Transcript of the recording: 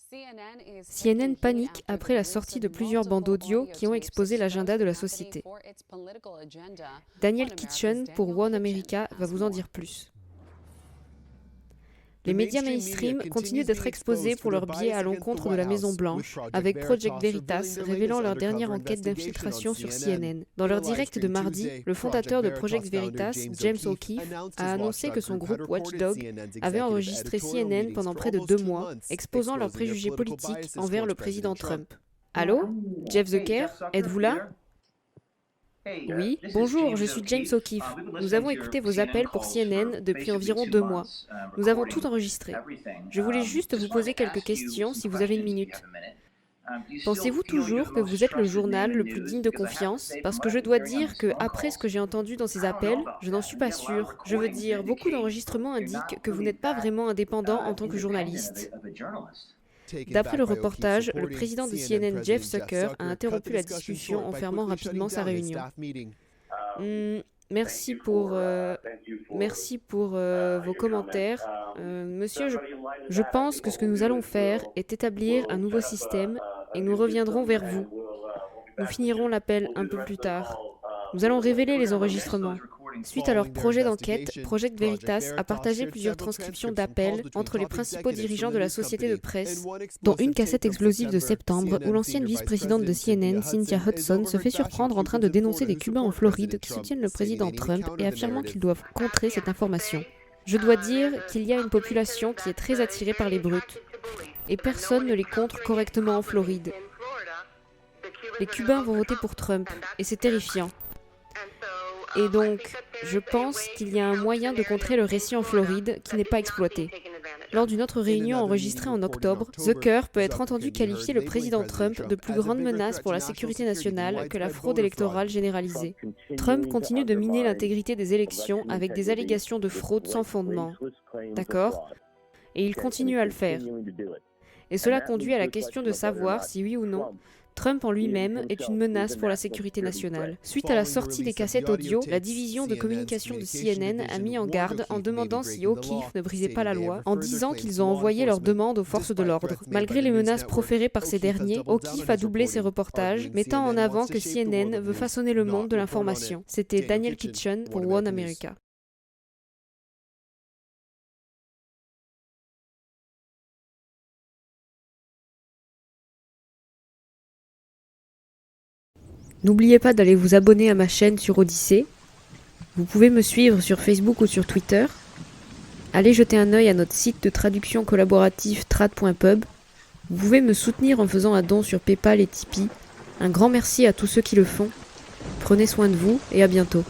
CNN panique après la sortie de plusieurs bandes audio qui ont exposé l'agenda de la société. Daniel Kitchen pour One America va vous en dire plus. Les médias mainstream continuent d'être exposés pour leurs biais à l'encontre de la Maison-Blanche, avec Project Veritas révélant leur dernière enquête d'infiltration sur CNN. Dans leur direct de mardi, le fondateur de Project Veritas, James O'Keefe, a annoncé que son groupe Watchdog avait enregistré CNN pendant près de 2 mois, exposant leurs préjugés politiques envers le président Trump. Allô? Jeff Zucker, êtes-vous là? Oui, bonjour, je suis James O'Keefe. Nous avons écouté vos appels pour CNN depuis environ 2 mois. Nous avons tout enregistré. Je voulais juste vous poser quelques questions si vous avez une minute. Pensez-vous toujours que vous êtes le journal le plus digne de confiance? Parce que je dois dire que, après ce que j'ai entendu dans ces appels, je n'en suis pas sûre. Je veux dire, beaucoup d'enregistrements indiquent que vous n'êtes pas vraiment indépendant en tant que journaliste. D'après le reportage, le président de CNN, Jeff Zucker, a interrompu la discussion en fermant rapidement sa réunion. Merci pour vos commentaires. Monsieur, je pense que ce que nous allons faire est établir un nouveau système et nous reviendrons vers vous. Nous finirons l'appel un peu plus tard. Nous allons révéler les enregistrements. Suite à leur projet d'enquête, Project Veritas a partagé plusieurs transcriptions d'appels entre les principaux dirigeants de la société de presse, dont une cassette explosive de septembre où l'ancienne vice-présidente de CNN, Cynthia Hudson, se fait surprendre en train de dénoncer des Cubains en Floride qui soutiennent le président Trump et affirmant qu'ils doivent contrer cette information. Je dois dire qu'il y a une population qui est très attirée par les brutes, et personne ne les contre correctement en Floride. Les Cubains vont voter pour Trump, et c'est terrifiant. Et donc, je pense qu'il y a un moyen de contrer le récit en Floride qui n'est pas exploité. Lors d'une autre réunion enregistrée en octobre, Zucker peut être entendu qualifier le président Trump de plus grande menace pour la sécurité nationale que la fraude électorale généralisée. Trump continue de miner l'intégrité des élections avec des allégations de fraude sans fondement. D'accord? Et il continue à le faire. Et cela conduit à la question de savoir si oui ou non, Trump en lui-même est une menace pour la sécurité nationale. Suite à la sortie des cassettes audio, la division de communication de CNN a mis en garde en demandant si O'Keefe ne brisait pas la loi, en disant qu'ils ont envoyé leur demande aux forces de l'ordre. Malgré les menaces proférées par ces derniers, O'Keefe a doublé ses reportages, mettant en avant que CNN veut façonner le monde de l'information. C'était Daniel Kitchen pour One America. N'oubliez pas d'aller vous abonner à ma chaîne sur Odyssée. Vous pouvez me suivre sur Facebook ou sur Twitter. Allez jeter un œil à notre site de traduction collaborative trad.pub. Vous pouvez me soutenir en faisant un don sur PayPal et Tipeee. Un grand merci à tous ceux qui le font. Prenez soin de vous et à bientôt.